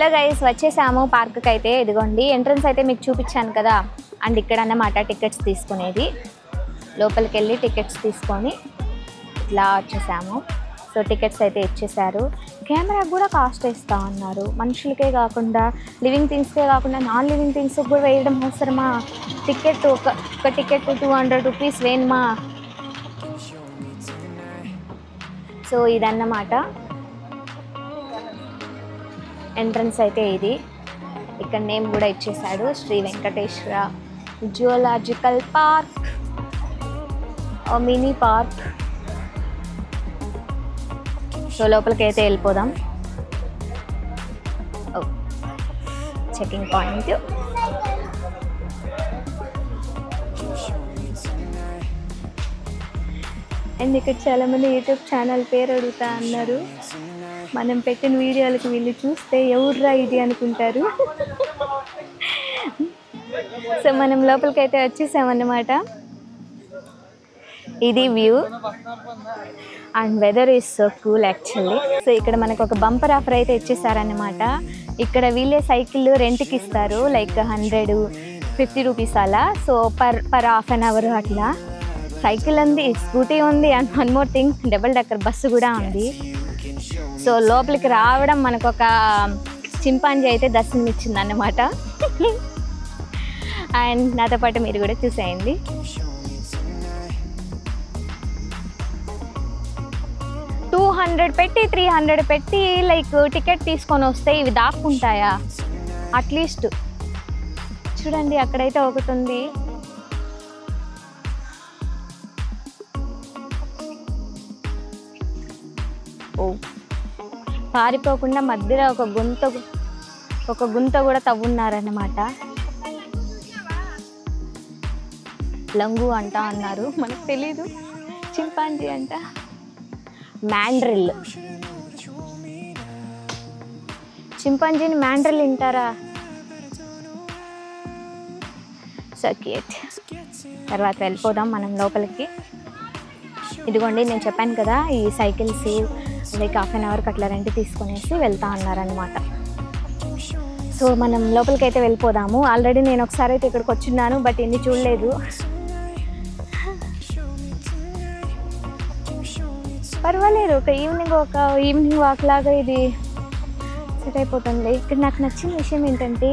Hello guys, వచ్చేసాము పార్క్కి. అయితే ఇదిగోండి ఎంట్రన్స్ అయితే మీకు చూపించాను కదా, అండ్ ఇక్కడ అన్నమాట టికెట్స్ తీసుకునేది. లోపలికి వెళ్ళి టికెట్స్ తీసుకొని ఇట్లా వచ్చేసాము. సో టికెట్స్ అయితే ఇచ్చేసారు. కెమెరా కూడా కాస్ట్ ఇస్తూ ఉన్నారు. మనుషులకే కాకుండా, లివింగ్ థింగ్స్కే కాకుండా నాన్ లివింగ్ థింగ్స్కి కూడా వేయడం అవసరమా? టికెట్ ఒక టికెట్ 200 రూపీస్ వేయమా? సో ఇదన్నమాట ఎంట్రన్స్ అయితే ఇది. ఇక్కడ నేమ్ కూడా ఇచ్చేసాడు, Shri Venkateswara zoological park, mini park. So లోపలికి అయితే వెళ్ళిపోదాం. Checking point. అండ్ ఇక్కడ చాలామంది యూట్యూబ్ ఛానల్ పేరు అడుగుతా అన్నారు. మనం పెట్టిన వీడియోలకు వీళ్ళు చూస్తే ఎవర్రా ఇది అనుకుంటారు. సో మనం లోపలికి అయితే వచ్చేసామన్నమాట. ఇది view and weather is so cool actually. So ఇక్కడ మనకు ఒక బంపర్ ఆఫర్ అయితే ఇచ్చేసారన్నమాట. ఇక్కడ వీళ్ళే సైకిల్ రెంట్కి ఇస్తారు, లైక్ 150 రూపీస్ అలా. So per half an hour అట్లా సైకిల్ ఉంది, స్కూటీ ఉంది, and one more thing double decker bus కూడా ఉంది. సో లోపలికి రావడం మనకు ఒక చింపాంజీ అయితే దర్శనం ఇచ్చింది అన్నమాట. అండ్ నాతో పాటు మీరు కూడా చూసేయండి. $200 పెట్టి 300 పెట్టి లైక్ టికెట్ తీసుకొని వస్తే ఇవి దాక్కుంటాయా? అట్లీస్ట్ చూడండి, అక్కడైతే ఒకటి ఉంది. ఓ, పారిపోకుండా మధ్యలో ఒక గుంత కూడా తవ్వున్నారన్నమాట. లంగు అంట అన్నారు, మనకు తెలీదు. చింపాంజీ అంట. మ్యాండ్రిల్, చింపాంజీని మ్యాండ్రిల్ వింటారా? So cute. తర్వాత వెళ్ళిపోదాం మనం లోపలికి. ఇదిగోండి నేను చెప్పాను కదా, ఈ సైకిల్స్ లైక్ హాఫ్ అన్ అవర్కి అట్లా రెంట్ తీసుకునేసి వెళ్తా అన్నారనమాట. సో మనం లోపలికి అయితే వెళ్ళిపోదాము. ఆల్రెడీ నేను ఒకసారి అయితే ఇక్కడికి వచ్చిన్నాను, బట్ ఇన్ని చూడలేదు. పర్వాలేదు, ఒక ఈవినింగ్ వాక్ లాగా ఇది సెట్ అయిపోతుంది. ఇక్కడ నాకు నచ్చిన విషయం ఏంటంటే,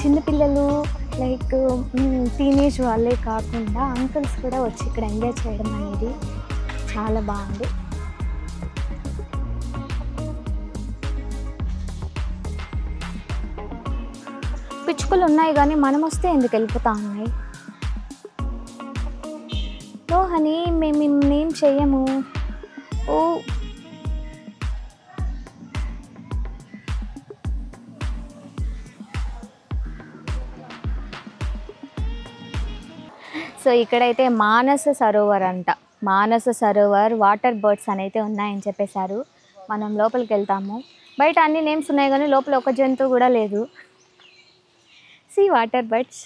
చిన్నపిల్లలు లైక్ టీనేజ్ వాళ్ళే కాకుండా అంకుల్స్ కూడా వచ్చి ఇక్కడ ఎంజాయ్ చేయడం అనేది చాలా బాగుంది. పిచ్చుకలు ఉన్నాయి కానీ మనం వస్తే ఎందుకు వెళ్ళిపోతా ఉన్నాయి? ఓ హనీ, మేమేం చెయ్యము. ఓ సో ఇక్కడైతే మానస సరోవర్ అంట. మానస సరోవర్ వాటర్ బర్డ్స్ అనేది ఉన్నాయని చెప్పేశారు. మనం లోపలికి వెళ్తాము. బయట అన్ని నేమ్స్ ఉన్నాయి కానీ లోపల ఒక జంతువు కూడా లేదు. సీ వాటర్ బర్డ్స్,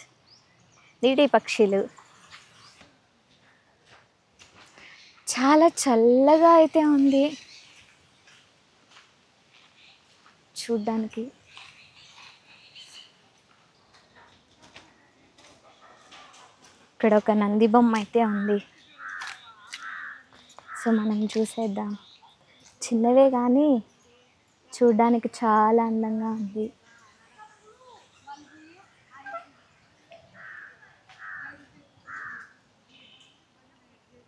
నీటి పక్షులు. చాలా చల్లగా అయితే ఉంది చూడ్డానికి. ఇక్కడ ఒక నంది బొమ్మ అయితే ఉంది. సో మనం చూసేద్దాం. చిన్నవే కానీ చూడ్డానికి చాలా అందంగా ఉంది.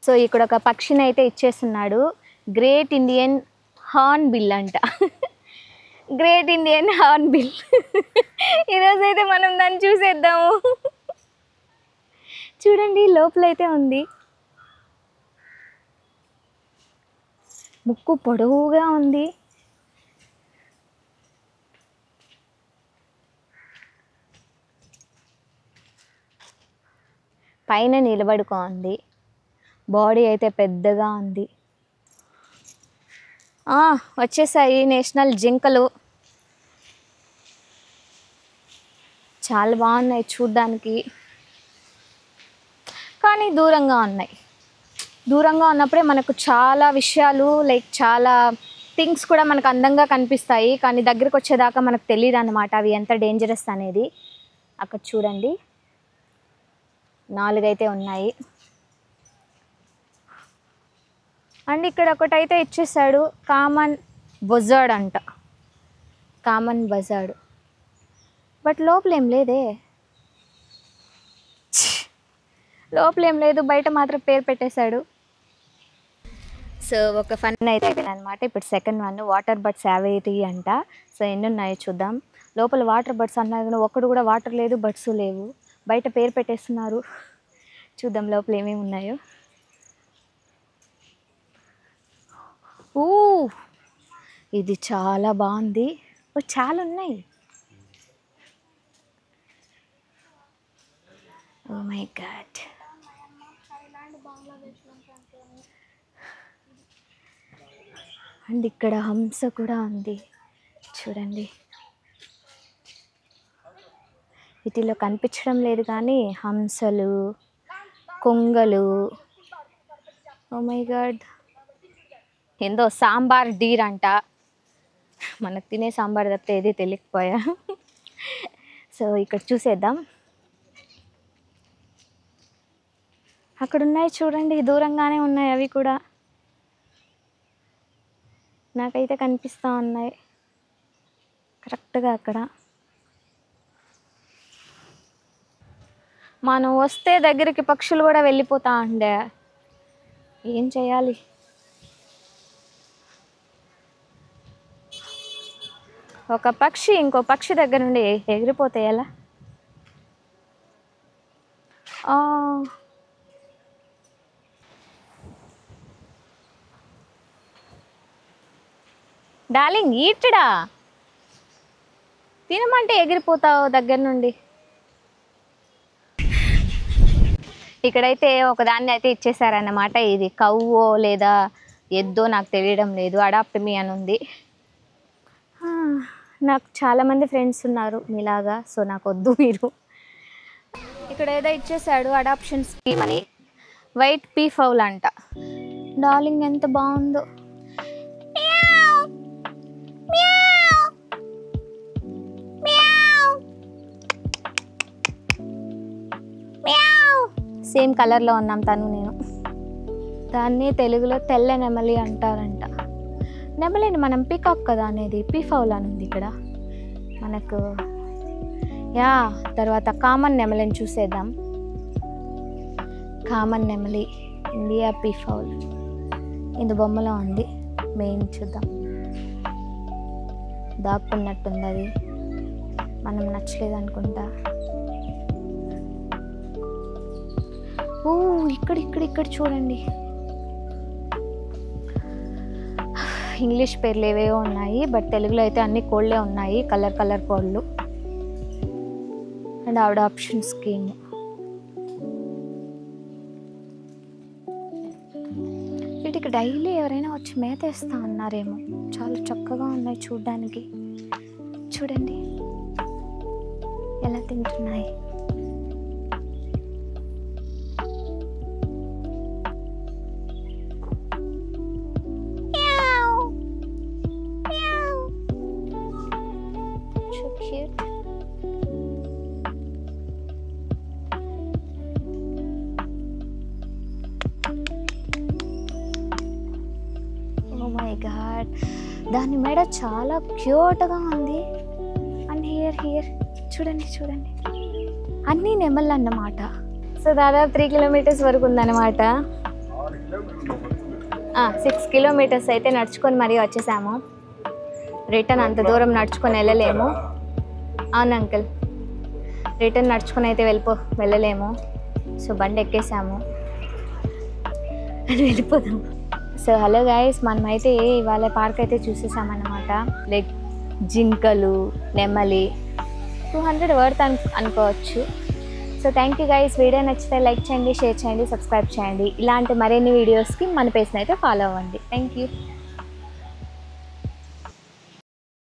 సో ఇక్కడ ఒక పక్షిని అయితే ఇచ్చేస్తున్నాడు. గ్రేట్ ఇండియన్ హార్న్ బిల్ అంట. Great Indian horn bill. ఈరోజైతే మనం దాన్ని చూసేద్దాము. చూడండి లోపలైతే ఉంది. ముక్కు పొడవుగా ఉంది. పైన నిలబడుకోండి. బాడీ అయితే పెద్దగా ఉంది. వచ్చేసాయి నేషనల్ జింకలు. చాలా బాగున్నాయి చూడ్డానికి, కానీ దూరంగా ఉన్నాయి. దూరంగా ఉన్నప్పుడే మనకు చాలా విషయాలు లైక్ చాలా థింగ్స్ కూడా మనకు అందంగా కనిపిస్తాయి, కానీ దగ్గరికి వచ్చేదాకా మనకు తెలియదు అన్నమాట అవి ఎంత డేంజరస్ అనేది. అక్కడ చూడండి 4 అయితే ఉన్నాయి. అండ్ ఇక్కడ ఒకటైతే ఇచ్చేసాడు, కామన్ బజార్డ్ అంట, కామన్ బజార్డ్. బట్ లోపల ఏం లేదే, లోపల ఏం లేదు, బయట మాత్రం పేరు పెట్టేశాడు. సో ఒక ఫన్ అయితే అయిపోయింది అనమాట. ఇప్పుడు సెకండ్ వన్ వాటర్ బడ్స్ యావేరీ అంట. సో ఎన్ని ఉన్నాయో చూద్దాం. లోపల వాటర్ బడ్స్ అన్నారు కానీ ఒక్కడు కూడా వాటర్ లేదు, బడ్స్ లేవు, బయట పేరు పెట్టేస్తున్నారు. చూద్దాం లోపల ఏమేమి ఉన్నాయో. ఇది చాలా బాగుంది, చాలా ఉన్నాయి. ఓ మై గాడ్. అండ్ ఇక్కడ హంస కూడా ఉంది చూడండి. వీటిలో కనిపించడం లేదు కానీ హంసలు, కొంగలు. Oh my god. ఏందో సాంబార్ డీర్ అంట, మనకు తినే సాంబార్ తప్పితే ఏది తెలియకపోయా. సో ఇక్కడ చూసేద్దాం. అక్కడ ఉన్నాయి చూడండి, దూరంగానే ఉన్నాయి అవి కూడా, నాకైతే కనిపిస్తూ ఉన్నాయి కరెక్ట్గా అక్కడ. మనం వస్తే దగ్గరికి పక్షులు కూడా వెళ్ళిపోతా ఉండే, ఏం చేయాలి. ఒక పక్షి ఇంకో పక్షి దగ్గర నుండి ఎగిరిపోతే ఎలా? డార్లింగ్ ఈటడా, తినమంటే ఎగిరిపోతావు దగ్గర నుండి. ఇక్కడైతే ఒకదాన్ని అయితే ఇచ్చేసారన్నమాట. ఇది కవ్వో లేదా ఎద్దో నాకు తెలియడం లేదు, అడాప్ట్ మీ అని ఉంది. నాకు చాలామంది ఫ్రెండ్స్ ఉన్నారు మీలాగా, సో నాకు వద్దు మీరు. ఇక్కడ ఏదో ఇచ్చేసాడు అడాప్షన్ స్కీమ్ అని, వైట్ పీ ఫౌల్ అంట. డార్లింగ్ ఎంత బాగుందో. సేమ్ కలర్లో ఉన్నాం తను నేను. దాన్ని తెలుగులో తెల్ల నెమలి అంటారంట. నెమలిని మనం పీకాక్ కదా అనేది, పీఫౌల్ అని ఉంది ఇక్కడ మనకు. యా, తర్వాత కామన్ నెమలిని చూసేద్దాం. కామన్ నెమలి, ఇండియా పీఫౌల్, ఇది బొమ్మలో ఉంది. మెయిన్ చూద్దాం, దాక్కున్నట్టుంది అది, మనం నచ్చలేదు అనుకుంటా. ఇక్కడ చూడండి, ఇంగ్లీష్ పేర్లు ఏవేవో ఉన్నాయి, బట్ తెలుగులో అయితే అన్ని కోళ్ళే ఉన్నాయి, కలర్ కోళ్ళు. And adoption scheme. వీటికి డైలీ ఎవరైనా వచ్చి మేత వేస్తా అన్నారేమో. చాలా చక్కగా ఉన్నాయి చూడ్డానికి, చూడండి ఎలా తింటున్నాయి. ఓ మై గాడ్, దాని మెడ చాలా క్యూట్గా ఉంది. అండ్ హియర్ చూడండి, అన్నీ నెమళ్ళు అన్నమాట. సో దాదాపు 3 కిలోమీటర్స్ వరకు ఉందన్నమాట. 6 కిలోమీటర్స్ అయితే నడుచుకొని మరీ వచ్చేసాము. రిటర్న్ అంత దూరం నడుచుకొని వెళ్ళలేము. అవును అంకుల్, రిటర్న్ నడుచుకొని అయితే వెళ్ళలేము. సో బండి ఎక్కేసాము అని వెళ్ళిపోదాం. సో హలో గైస్, మనమైతే ఇవాళ పార్క్ అయితే చూసేసామన్నమాట. లైక్ జింకలు, నెమలి, 200 వర్త్ అనుకోవచ్చు. So thank you guys. Video నచ్చితే లైక్ చేయండి, షేర్ చేయండి, సబ్స్క్రైబ్ చేయండి. ఇలాంటి మరిన్ని వీడియోస్కి మన పేజ్ని అయితే ఫాలో అవ్వండి. Thank you.